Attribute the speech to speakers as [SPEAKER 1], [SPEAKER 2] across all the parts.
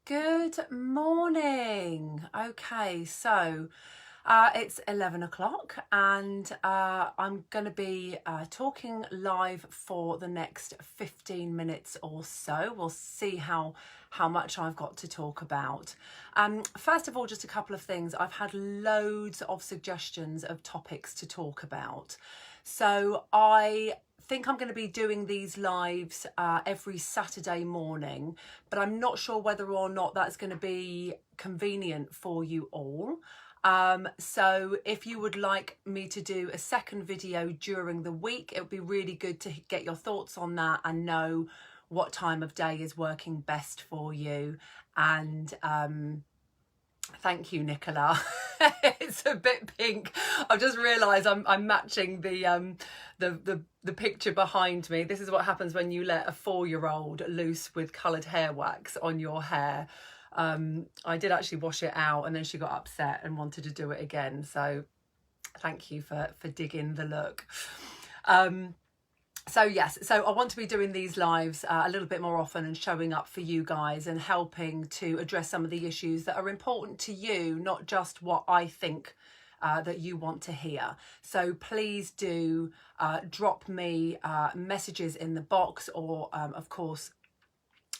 [SPEAKER 1] Good morning. Okay, so it's 11 o'clock and I'm going to be talking live for the next 15 minutes or so. We'll see how much I've got to talk about. First of all, just a couple of things. I've had loads of suggestions of topics to talk about. So I think I'm going to be doing these lives every Saturday morning, but I'm not sure whether or not that's going to be convenient for you all. So if you would like me to do a second video during the week, it would be really good to get your thoughts on that and know what time of day is working best for you. And thank you, Nicola. It's a bit pink. I've just realised I'm matching the picture behind me. This is what happens when you let a 4-year-old loose with coloured hair wax on your hair. I did actually wash it out and then she got upset and wanted to do it again. So thank you for digging the look. So yes, so I want to be doing these lives a little bit more often and showing up for you guys and helping to address some of the issues that are important to you, not just what I think that you want to hear. So please do drop me messages in the box, or of course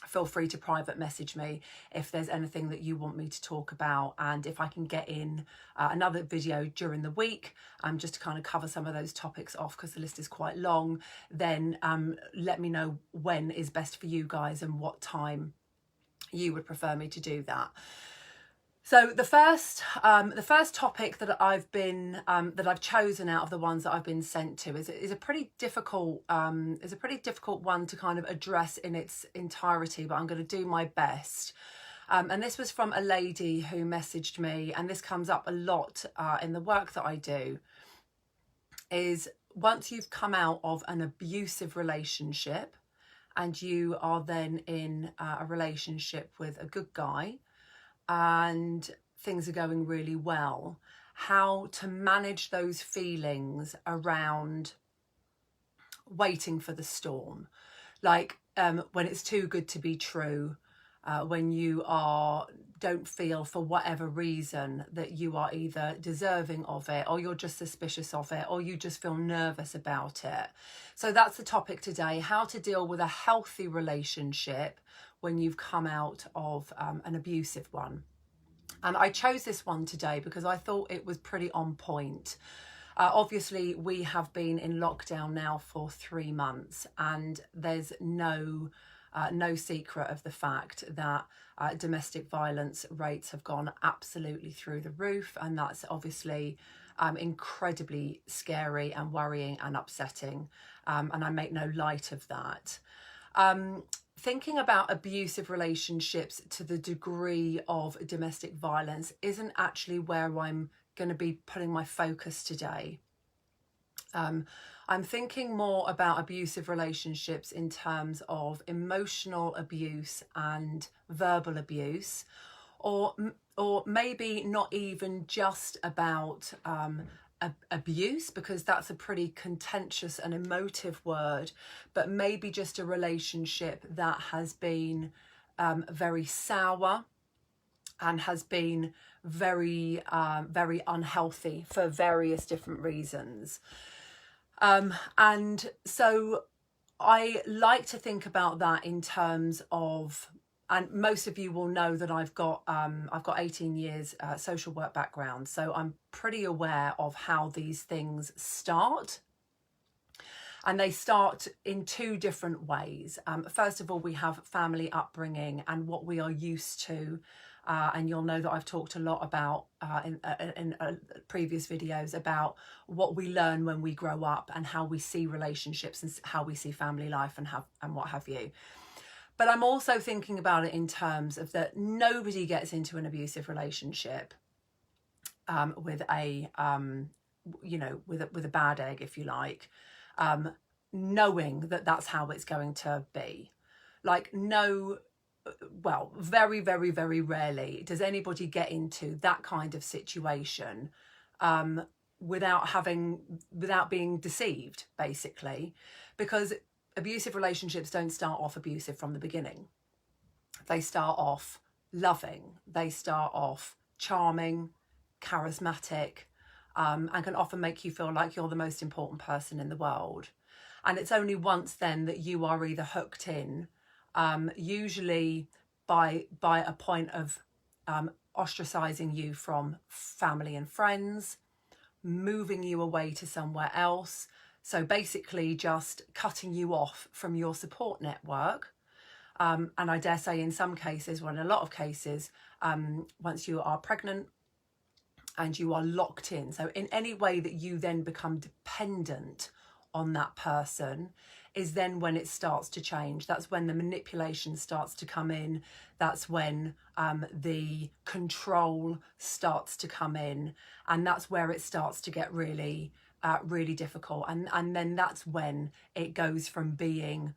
[SPEAKER 1] feel free to private message me if there's anything that you want me to talk about, and if I can get in another video during the week just to kind of cover some of those topics off, because the list is quite long, then let me know when is best for you guys and what time you would prefer me to do that. So the first topic that I've chosen out of the ones that I've been sent to is a pretty difficult one to kind of address in its entirety, but I'm going to do my best. And this was from a lady who messaged me, and this comes up a lot in the work that I do, is once you've come out of an abusive relationship and you are then in a relationship with a good guy, and things are going really well, how to manage those feelings around waiting for the storm. Like when it's too good to be true, when you don't feel for whatever reason that you are either deserving of it, or you're just suspicious of it, or you just feel nervous about it. So that's the topic today: how to deal with a healthy relationship when you've come out of an abusive one. And I chose this one today because I thought it was pretty on point. Obviously, we have been in lockdown now for 3 months, and there's no secret of the fact that domestic violence rates have gone absolutely through the roof, and that's obviously incredibly scary and worrying and upsetting, and I make no light of that. Thinking about abusive relationships to the degree of domestic violence isn't actually where I'm going to be putting my focus today. I'm thinking more about abusive relationships in terms of emotional abuse and verbal abuse, or maybe not even just about abuse, because that's a pretty contentious and emotive word, but maybe just a relationship that has been very sour and has been very unhealthy for various different reasons. And so I like to think about that in terms of, and most of you will know that I've got 18 years social work background, so I'm pretty aware of how these things start. And they start in 2 different ways. First of all, we have family upbringing and what we are used to. And you'll know that I've talked a lot about in previous videos about what we learn when we grow up and how we see relationships and how we see family life and what have you. But I'm also thinking about it in terms of that nobody gets into an abusive relationship with a bad egg, if you like, knowing that that's how it's going to be. Like, no, well, very, very, very rarely does anybody get into that kind of situation without being deceived, basically, because abusive relationships don't start off abusive from the beginning. They start off loving. They start off charming, charismatic, and can often make you feel like you're the most important person in the world. And it's only once then that you are either hooked in, usually by a point of ostracizing you from family and friends, moving you away to somewhere else. So basically just cutting you off from your support network. And I dare say in some cases, well, in a lot of cases, once you are pregnant and you are locked in. So in any way that you then become dependent on that person is then when it starts to change. That's when the manipulation starts to come in. That's when the control starts to come in. And that's where it starts to get really, really difficult. And then that's when it goes from being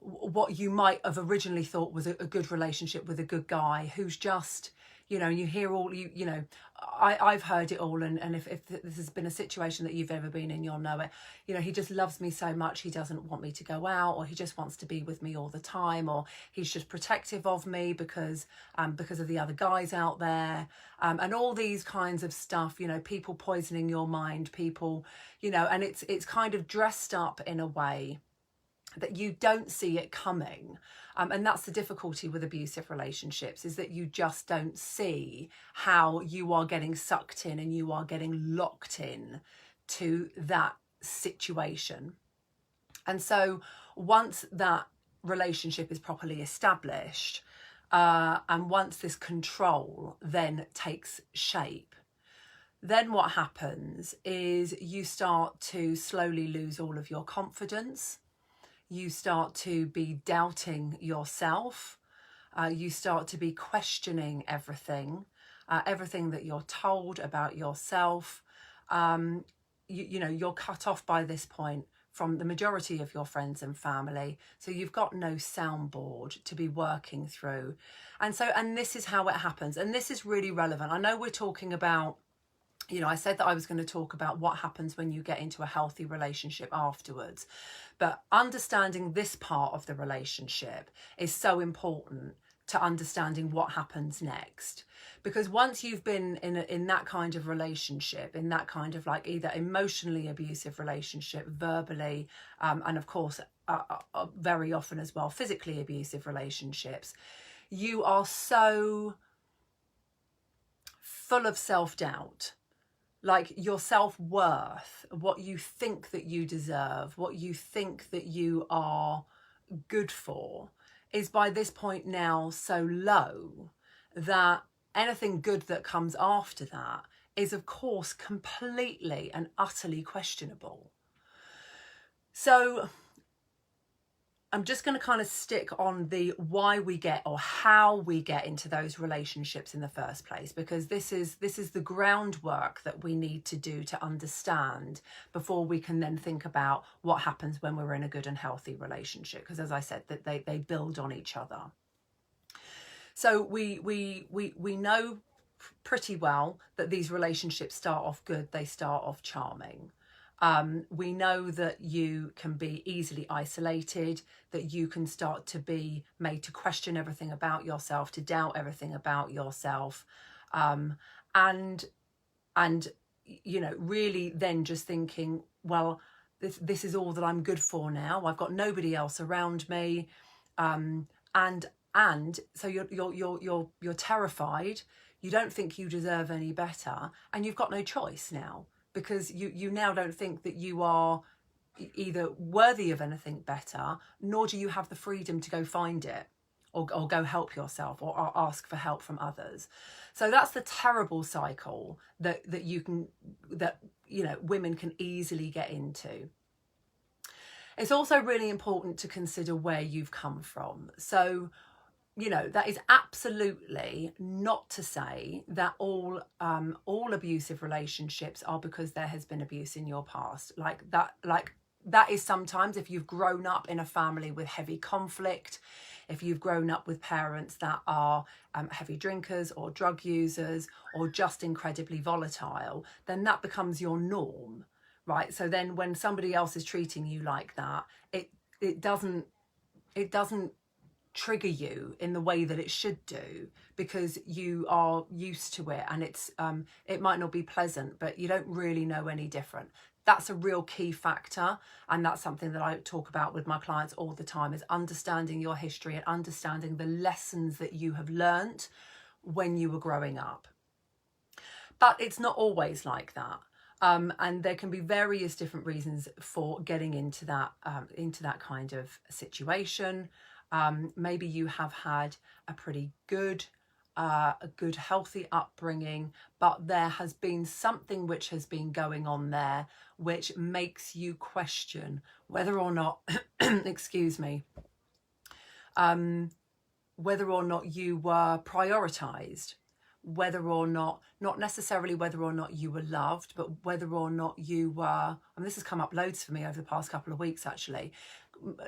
[SPEAKER 1] what you might have originally thought was a good relationship with a good guy who's just, you know, you hear all, you know, I've heard it all. And if this has been a situation that you've ever been in, you'll know it. You know, he just loves me so much. He doesn't want me to go out, or he just wants to be with me all the time, or he's just protective of me because of the other guys out there. And all these kinds of stuff, you know, people poisoning your mind, people, you know, and it's kind of dressed up in a way that you don't see it coming. And that's the difficulty with abusive relationships, is that you just don't see how you are getting sucked in and you are getting locked in to that situation. And so once that relationship is properly established, and once this control then takes shape, then what happens is you start to slowly lose all of your confidence. You start to be doubting yourself. You start to be questioning everything, everything that you're told about yourself. You know, you're cut off by this point from the majority of your friends and family. So you've got no soundboard to be working through. And this is how it happens. And this is really relevant. I know we're talking about, you know, I said that I was going to talk about what happens when you get into a healthy relationship afterwards. But understanding this part of the relationship is so important to understanding what happens next. Because once you've been in that kind of relationship, in that kind of like either emotionally abusive relationship, verbally, and of course, very often as well, physically abusive relationships, you are so full of self-doubt. Like your self-worth, what you think that you deserve, what you think that you are good for, is by this point now so low that anything good that comes after that is of course completely and utterly questionable. So I'm just going to kind of stick on the why we get, or how we get into those relationships in the first place, because this is the groundwork that we need to do to understand before we can then think about what happens when we're in a good and healthy relationship. Because as I said, that they build on each other. So we know pretty well that these relationships start off good, they start off charming. We know that you can be easily isolated, that you can start to be made to question everything about yourself, to doubt everything about yourself. And you know, really then just thinking, well, this is all that I'm good for now. I've got nobody else around me. And so you're terrified. You don't think you deserve any better, and you've got no choice now. Because you now don't think that you are either worthy of anything better, nor do you have the freedom to go find it, or go help yourself, or ask for help from others. So that's the terrible cycle that you know, women can easily get into. It's also really important to consider where you've come from. So, you know, that is absolutely not to say that all abusive relationships are because there has been abuse in your past. Like that is sometimes if you've grown up in a family with heavy conflict, if you've grown up with parents that are heavy drinkers or drug users or just incredibly volatile, then that becomes your norm, right? So then when somebody else is treating you like that, it doesn't trigger you in the way that it should do, because you are used to it, and it might not be pleasant, but you don't really know any different. That's a real key factor, and that's something that I talk about with my clients all the time, is understanding your history and understanding the lessons that you have learnt when you were growing up. But it's not always like that. And there can be various different reasons for getting into that kind of situation. Maybe you have had a pretty good, healthy upbringing, but there has been something which has been going on there which makes you question whether or not, excuse me, whether or not you were prioritised, whether or not necessarily whether or not you were loved, but whether or not you were, and this has come up loads for me over the past couple of weeks actually,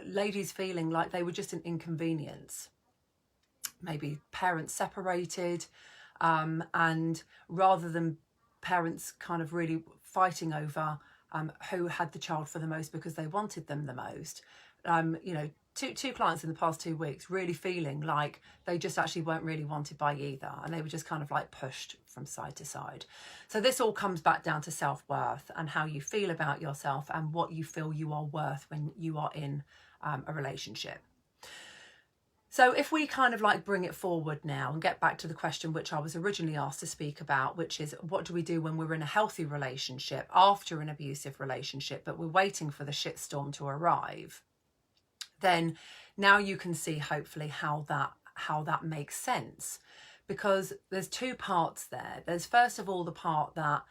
[SPEAKER 1] ladies feeling like they were just an inconvenience. Maybe parents separated, and rather than parents kind of really fighting over who had the child for the most because they wanted them the most, you know, two clients in the past 2 weeks really feeling like they just actually weren't really wanted by either, and they were just kind of like pushed from side to side. So this all comes back down to self-worth and how you feel about yourself and what you feel you are worth when you are in a relationship. So if we kind of like bring it forward now and get back to the question which I was originally asked to speak about, which is what do we do when we're in a healthy relationship after an abusive relationship, but we're waiting for the shitstorm to arrive, then now you can see hopefully how that makes sense, because there's two parts there. There's first of all the part that,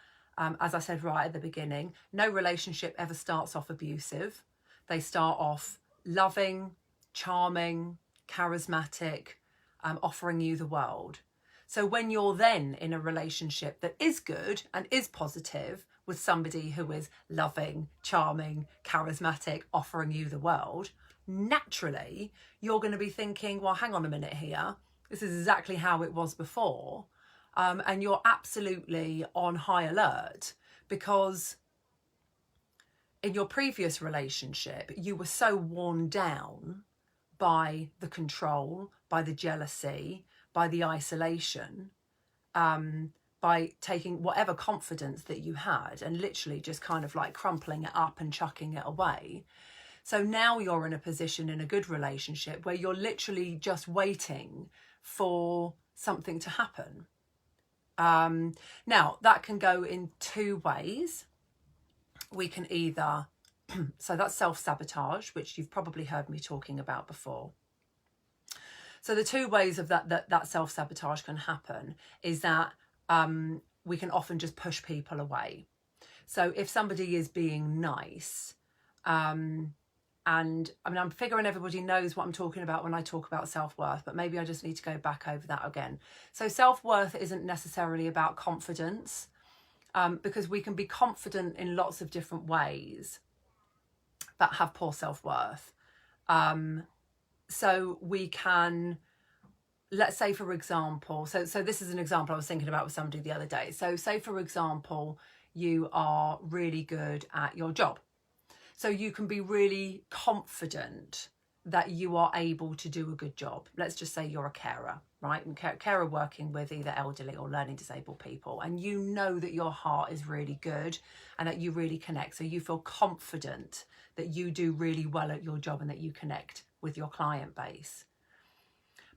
[SPEAKER 1] as I said right at the beginning, no relationship ever starts off abusive. They start off loving, charming, charismatic, offering you the world. So when you're then in a relationship that is good and is positive with somebody who is loving, charming, charismatic, offering you the world, naturally you're going to be thinking, well, hang on a minute here, this is exactly how it was before, and you're absolutely on high alert, because in your previous relationship you were so worn down by the control, by the jealousy, by the isolation, by taking whatever confidence that you had and literally just kind of like crumpling it up and chucking it away. So now you're in a position in a good relationship where you're literally just waiting for something to happen. Now, that can go in two ways. We can either, so that's self-sabotage, which you've probably heard me talking about before. So the two ways of that self-sabotage can happen is that we can often just push people away. So if somebody is being nice, and I mean, I'm figuring everybody knows what I'm talking about when I talk about self-worth, but maybe I just need to go back over that again. So self-worth isn't necessarily about confidence, because we can be confident in lots of different ways but have poor self-worth. So we can, let's say for example, so this is an example I was thinking about with somebody the other day. So say for example, you are really good at your job. So you can be really confident that you are able to do a good job. Let's just say you're a carer, right? And carer working with either elderly or learning disabled people. And you know that your heart is really good and that you really connect. So you feel confident that you do really well at your job and that you connect with your client base.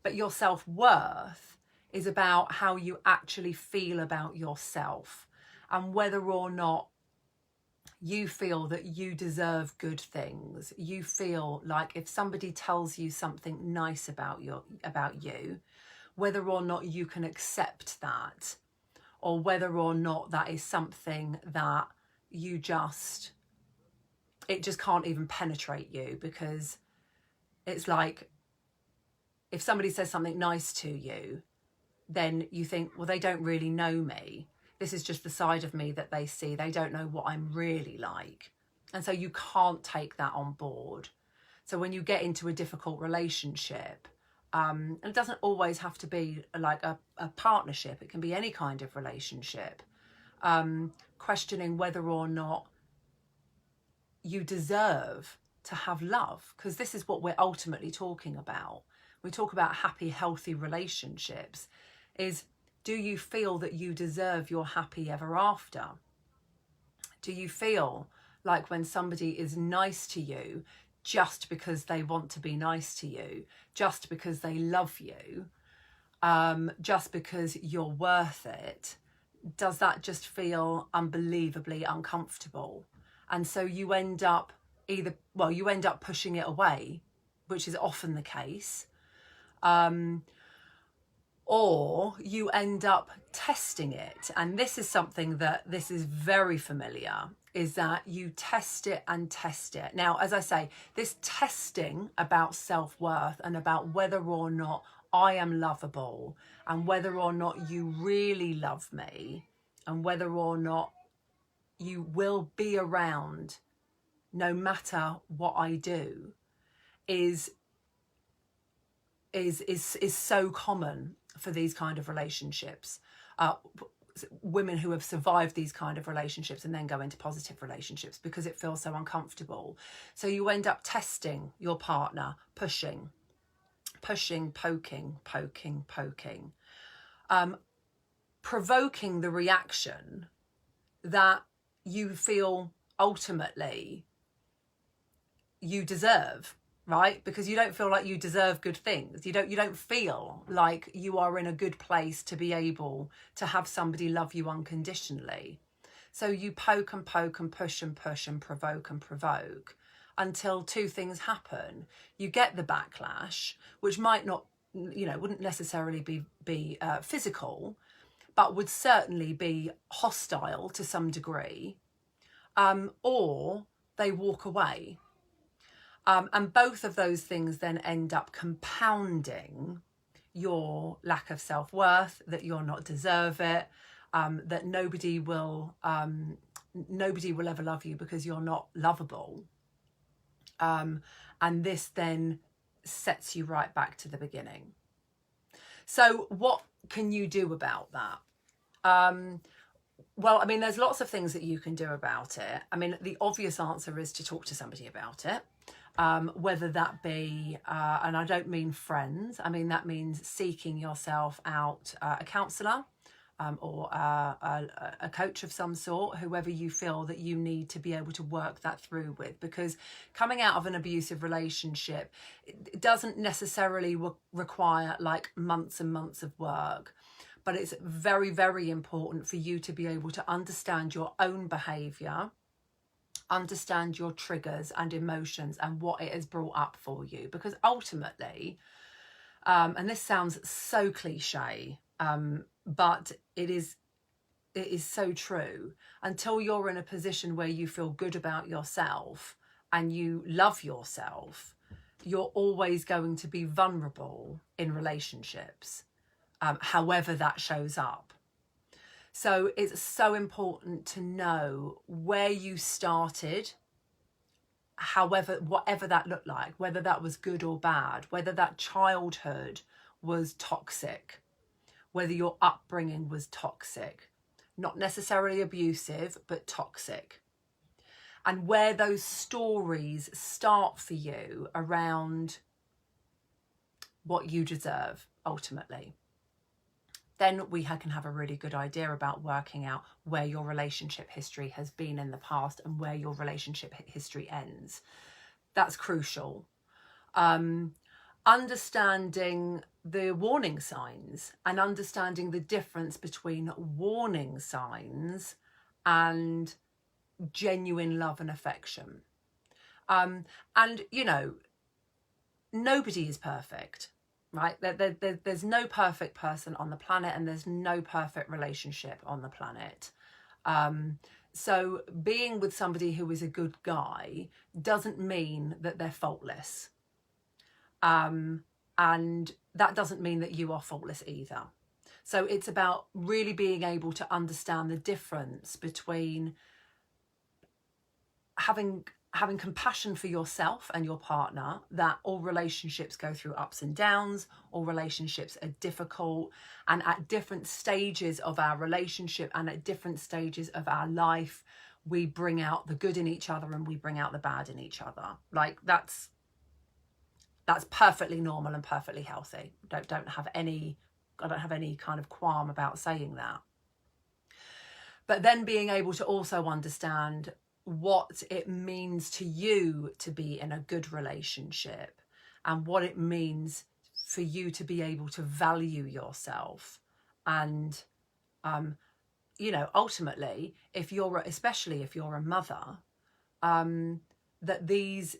[SPEAKER 1] But your self-worth is about how you actually feel about yourself and whether or not you feel that you deserve good things. You feel like if somebody tells you something nice about you, whether or not you can accept that, or whether or not that is something that you just, it just can't even penetrate you, because it's like if somebody says something nice to you, then you think, well, they don't really know me. This is just the side of me that they see. They don't know what I'm really like. And so you can't take that on board. So when you get into a difficult relationship, and it doesn't always have to be like a partnership, it can be any kind of relationship, questioning whether or not you deserve to have love, because this is what we're ultimately talking about. we talk about happy, healthy relationships, is, do you feel that you deserve your happy ever after? Do you feel like when somebody is nice to you just because they want to be nice to you, just because they love you, just because you're worth it, does that just feel unbelievably uncomfortable? And so you end up you end up pushing it away, which is often the case, or you end up testing it. And this is something this is very familiar, is that you test it and test it. Now, as I say, this testing about self-worth and about whether or not I am lovable and whether or not you really love me and whether or not you will be around no matter what I do is so common for these kind of relationships. Women who have survived these kind of relationships and then go into positive relationships because it feels so uncomfortable. So you end up testing your partner, pushing, poking, provoking the reaction that you feel ultimately you deserve, right? Because you don't feel like you deserve good things. You don't feel like you are in a good place to be able to have somebody love you unconditionally. So you poke and push and provoke until two things happen. You get the backlash, which might not, wouldn't necessarily be physical, but would certainly be hostile to some degree, or they walk away. And both of those things then end up compounding your lack of self-worth, that you're not deserve it, that nobody will ever love you because you're not lovable. And this then sets you right back to the beginning. So what can you do about that? Well, I mean, there's lots of things that you can do about it. I mean, the obvious answer is to talk to somebody about it. Whether that be, and I don't mean friends, I mean that means seeking yourself out a counsellor or a coach of some sort, whoever you feel that you need to be able to work that through with. Because coming out of an abusive relationship, it doesn't necessarily require like months and months of work. But it's very, very important for you to be able to understand your own behaviour, understand your triggers and emotions and what it has brought up for you. Because ultimately, and this sounds so cliche, but it is so true, until you're in a position where you feel good about yourself and you love yourself, you're always going to be vulnerable in relationships, however that shows up. So it's so important to know where you started, whatever that looked like, whether that was good or bad, whether that childhood was toxic, whether your upbringing was toxic, not necessarily abusive, but toxic. And where those stories start for you around what you deserve ultimately. Then we can have a really good idea about working out where your relationship history has been in the past and where your relationship history ends. That's crucial. Understanding the warning signs and understanding the difference between warning signs and genuine love and affection. And, nobody is perfect. Right? There's no perfect person on the planet, and there's no perfect relationship on the planet. So being with somebody who is a good guy doesn't mean that they're faultless. And that doesn't mean that you are faultless either. So it's about really being able to understand the difference between having compassion for yourself and your partner, that all relationships go through ups and downs, all relationships are difficult, and at different stages of our relationship and at different stages of our life, we bring out the good in each other and we bring out the bad in each other. Like, that's That's perfectly normal and perfectly healthy. I don't have any kind of qualm about saying that. But then being able to also understand what it means to you to be in a good relationship, and what it means for you to be able to value yourself. And ultimately, especially if you're a mother, that these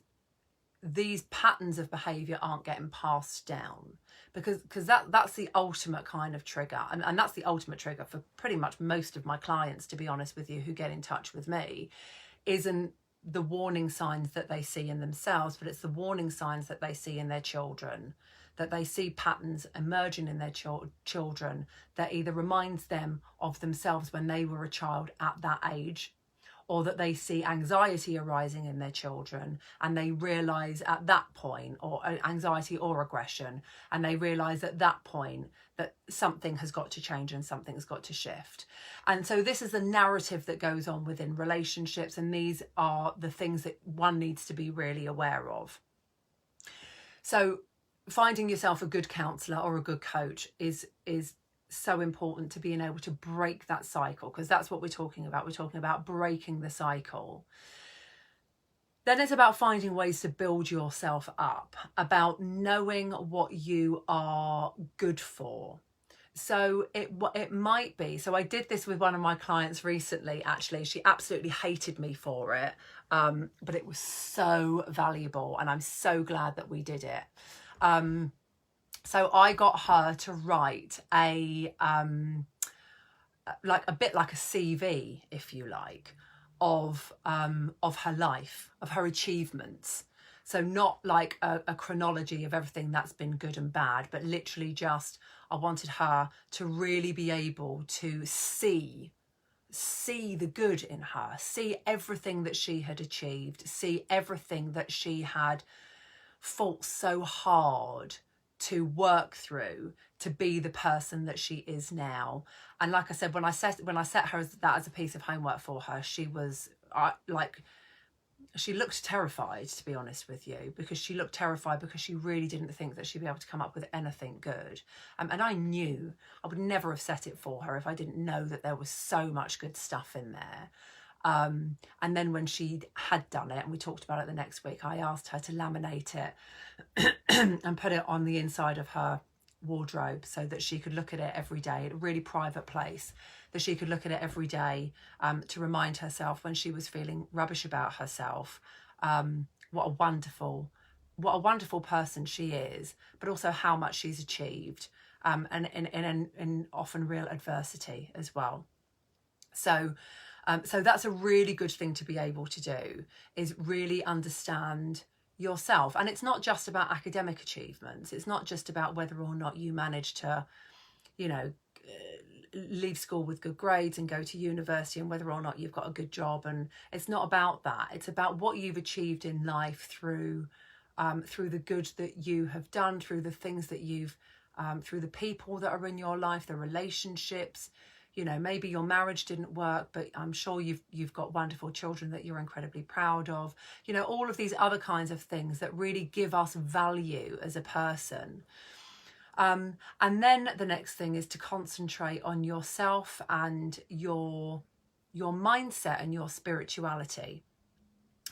[SPEAKER 1] patterns of behavior aren't getting passed down, because that's the ultimate kind of trigger, and that's the ultimate trigger for pretty much most of my clients, to be honest with you, who get in touch with me, isn't the warning signs that they see in themselves, but it's the warning signs that they see in their children, that they see patterns emerging in their children that either reminds them of themselves when they were a child at that age, or that they see anxiety arising in their children, and they realise at that point, or anxiety or aggression, and they realise at that point that something has got to change and something's got to shift. And so this is the narrative that goes on within relationships, and these are the things that one needs to be really aware of. So finding yourself a good counsellor or a good coach is so important, to being able to break that cycle, because that's what we're talking about. We're talking about breaking the cycle. Then it's about finding ways to build yourself up, about knowing what you are good for. So it might be, so I did this with one of my clients recently, actually. She absolutely hated me for it, but it was so valuable, and I'm so glad that we did it. So I got her to write a bit like a CV, if you like, of her life, of her achievements. So not like a chronology of everything that's been good and bad, but literally just, I wanted her to really be able to see the good in her, see everything that she had achieved, see everything that she had fought so hard to work through to be the person that she is now. And like I said, when I set her that as a piece of homework for her, she was she looked terrified, to be honest with you, because she really didn't think that she'd be able to come up with anything good. And I knew I would never have set it for her if I didn't know that there was so much good stuff in there. And then when she had done it, and we talked about it the next week, I asked her to laminate it and put it on the inside of her wardrobe, so that she could look at it every day, at a really private place, that she could look at it every day, to remind herself when she was feeling rubbish about herself, what a wonderful person she is, but also how much she's achieved, and in often real adversity as well. So that's a really good thing to be able to do, is really understand yourself. And it's not just about academic achievements. It's not just about whether or not you manage to, leave school with good grades and go to university, and whether or not you've got a good job. And it's not about that. It's about what you've achieved in life through the good that you have done, through the things that you've, through the people that are in your life, the relationships. Maybe your marriage didn't work, but I'm sure you've got wonderful children that you're incredibly proud of. All of these other kinds of things that really give us value as a person. And then the next thing is to concentrate on yourself and your mindset and your spirituality.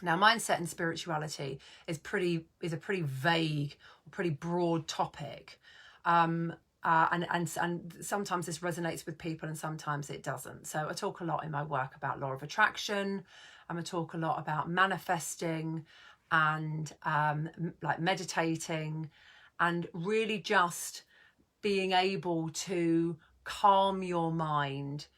[SPEAKER 1] Now, mindset and spirituality is a pretty vague, pretty broad topic. And sometimes this resonates with people and sometimes it doesn't. So I talk a lot in my work about law of attraction. I talk a lot about manifesting and meditating, and really just being able to calm your mind.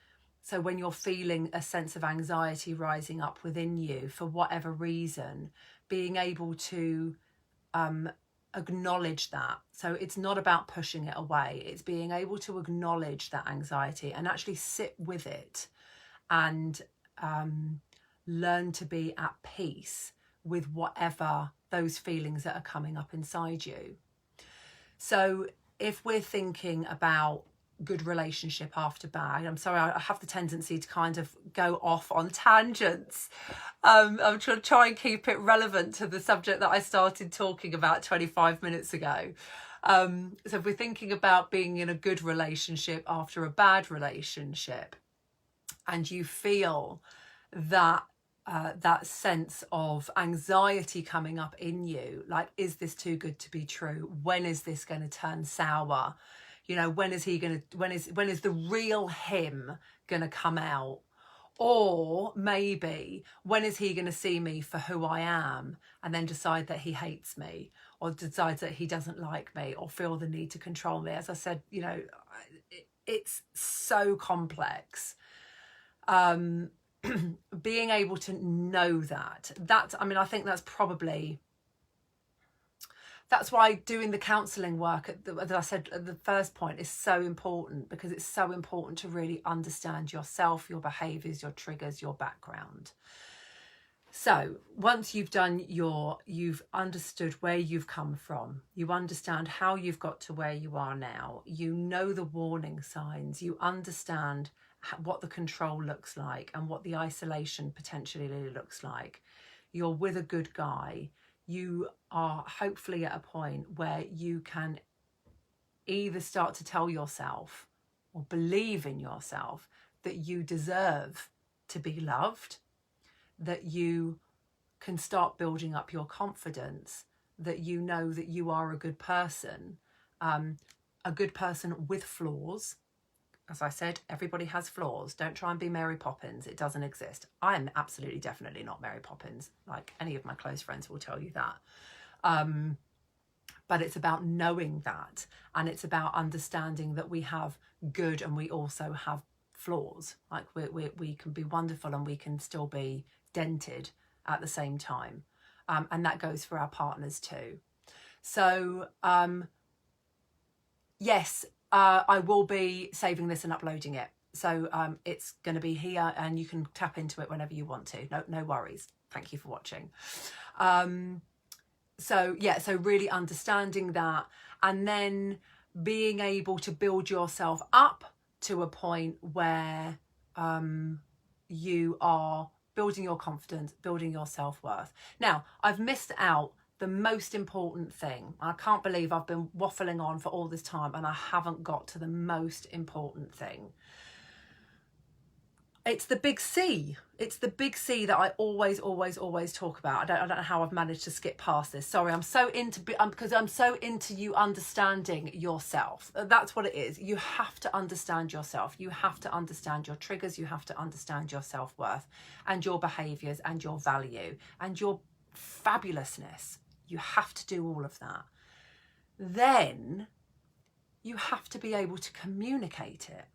[SPEAKER 1] So when you're feeling a sense of anxiety rising up within you for whatever reason, being able to acknowledge that. So it's not about pushing it away. It's being able to acknowledge that anxiety and actually sit with it, and learn to be at peace with whatever those feelings that are coming up inside you. So if we're thinking about good relationship after bad. I'm sorry, I have the tendency to kind of go off on tangents. I'm trying to try and keep it relevant to the subject that I started talking about 25 minutes ago. So if we're thinking about being in a good relationship after a bad relationship, and you feel that that sense of anxiety coming up in you, like, is this too good to be true? When is this going to turn sour? You know, when is the real him going to come out? Or maybe, when is he going to see me for who I am and then decide that he hates me, or decides that he doesn't like me, or feel the need to control me? As I said, you know, it's so complex. Being able to know that, I mean, I think that's why doing the counselling work, as I said at the first point, is so important, because it's so important to really understand yourself, your behaviours, your triggers, your background. So once you've understood where you've come from, you understand how you've got to where you are now, you know the warning signs, you understand what the control looks like and what the isolation potentially looks like. You're with a good guy. You are hopefully at a point where you can either start to tell yourself or believe in yourself that you deserve to be loved, that you can start building up your confidence, that you know that you are a good person with flaws. As I said, everybody has flaws. Don't try and be Mary Poppins. It doesn't exist. I am absolutely, definitely not Mary Poppins. Like, any of my close friends will tell you that. But it's about knowing that. And it's about understanding that we have good and we also have flaws. Like, we can be wonderful and we can still be dented at the same time. And that goes for our partners too. So, yes, I will be saving this and uploading it. So it's going to be here and you can tap into it whenever you want to. No worries. Thank you for watching. So really understanding that, and then being able to build yourself up to a point where you are building your confidence, building your self-worth. Now, I've missed out the most important thing. I can't believe I've been waffling on for all this time and I haven't got to the most important thing. It's the big C. It's the big C that I always talk about. I don't know how I've managed to skip past this. Sorry, because I'm so into you understanding yourself. That's what it is. You have to understand yourself. You have to understand your triggers. You have to understand your self-worth and your behaviours and your value and your fabulousness. You have to do all of that. Then you have to be able to communicate it.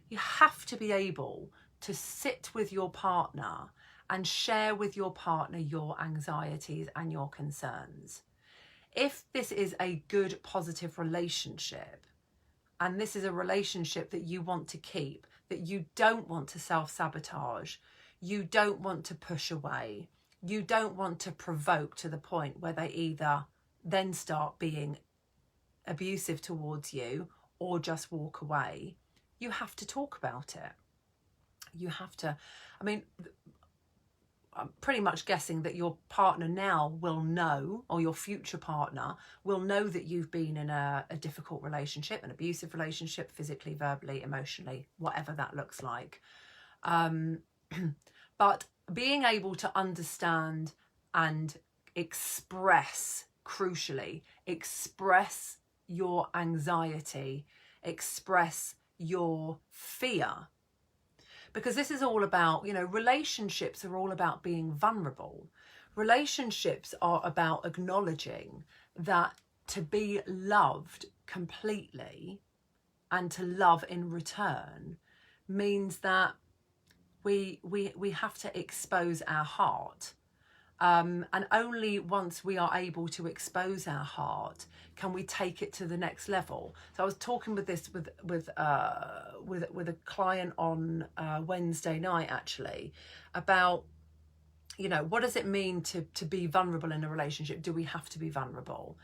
[SPEAKER 1] You have to be able to sit with your partner and share with your partner your anxieties and your concerns. If this is a good, positive relationship, and this is a relationship that you want to keep, that you don't want to self-sabotage, you don't want to push away, you don't want to provoke to the point where they either then start being abusive towards you or just walk away, you have to talk about it. You have to, I mean, I'm pretty much guessing that your partner now will know, or your future partner will know, that you've been in a difficult relationship, an abusive relationship, physically, verbally, emotionally, whatever that looks like. But being able to understand and express, crucially, express your anxiety, express your fear. Because this is all about, relationships are all about being vulnerable. Relationships are about acknowledging that to be loved completely and to love in return means that we have to expose our heart. And only once we are able to expose our heart can we take it to the next level. So I was talking with a client on Wednesday night, actually, about, what does it mean to be vulnerable in a relationship? Do we have to be vulnerable?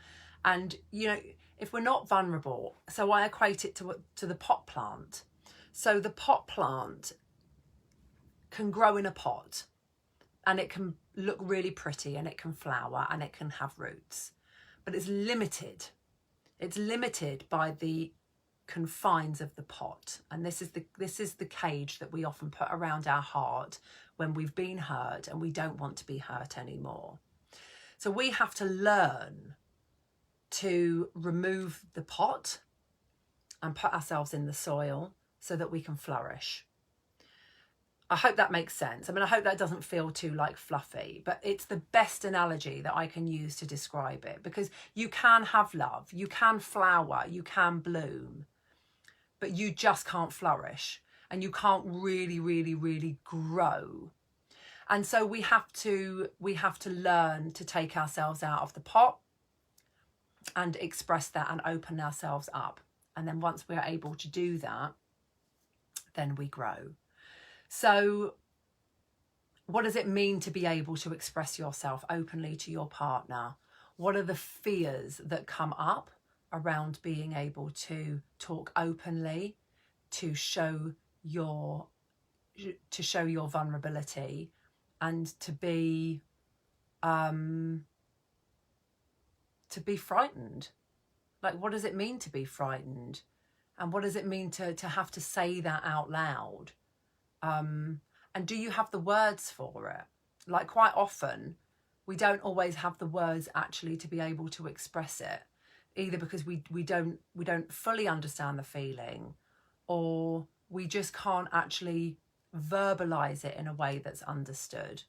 [SPEAKER 1] And, you know, if we're not vulnerable, so I equate it to the pot plant. So the pot plant can grow in a pot, and it can look really pretty, and it can flower, and it can have roots, but it's limited. It's limited by the confines of the pot, and this is the cage that we often put around our heart when we've been hurt and we don't want to be hurt anymore. So we have to learn to remove the pot and put ourselves in the soil so that we can flourish. I hope that makes sense. I mean, I hope that doesn't feel too like fluffy, but it's the best analogy that I can use to describe it, because you can have love, you can flower, you can bloom, but you just can't flourish, and you can't really, really, really grow. And so we have to learn to take ourselves out of the pot and express that and open ourselves up. And then once we're able to do that, then we grow. So what does it mean to be able to express yourself openly to your partner? What are the fears that come up around being able to talk openly, to show your vulnerability, and to be frightened? Like, what does it mean to be frightened? And what does it mean to have to say that out loud? And do you have the words for it? Like, quite often we don't always have the words actually to be able to express it, either because we don't fully understand the feeling, or we just can't actually verbalize it in a way that's understood.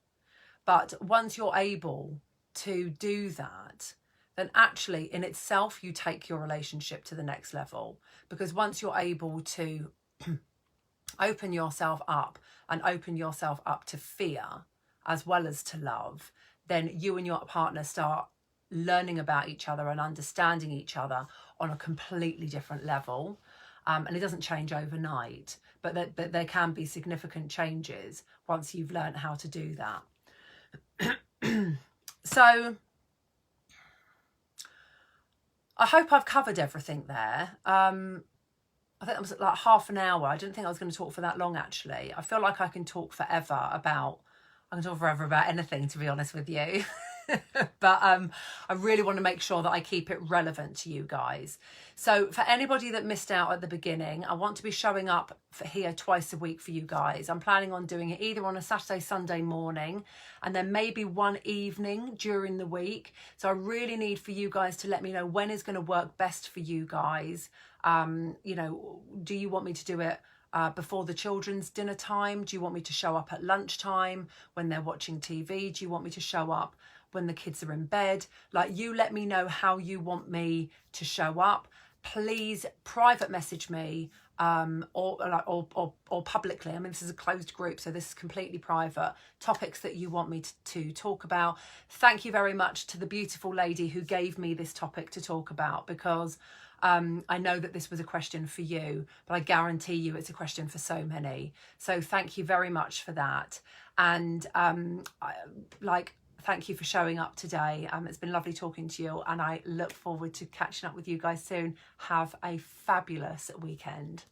[SPEAKER 1] But once you're able to do that, then actually in itself you take your relationship to the next level, because once you're able to open yourself up and open yourself up to fear as well as to love, then you and your partner start learning about each other and understanding each other on a completely different level. And it doesn't change overnight, but there can be significant changes once you've learned how to do that. So I hope I've covered everything there. I think it was like half an hour. I didn't think I was going to talk for that long, actually. I feel like I can talk forever about anything, to be honest with you. But I really want to make sure that I keep it relevant to you guys. So for anybody that missed out at the beginning, I want to be showing up here twice a week for you guys. I'm planning on doing it either on a Saturday, Sunday morning, and then maybe one evening during the week. So I really need for you guys to let me know when is going to work best for you guys. You know, do you want me to do it before the children's dinner time? Do you want me to show up at lunchtime when they're watching TV? Do you want me to show up when the kids are in bed? Like, you let me know how you want me to show up. Please private message me or publicly. I mean, this is a closed group, so this is completely private. Topics that you want me to talk about. Thank you very much to the beautiful lady who gave me this topic to talk about, because I know that this was a question for you, but I guarantee you it's a question for so many. So thank you very much for that. And thank you for showing up today. It's been lovely talking to you, and I look forward to catching up with you guys soon. Have a fabulous weekend.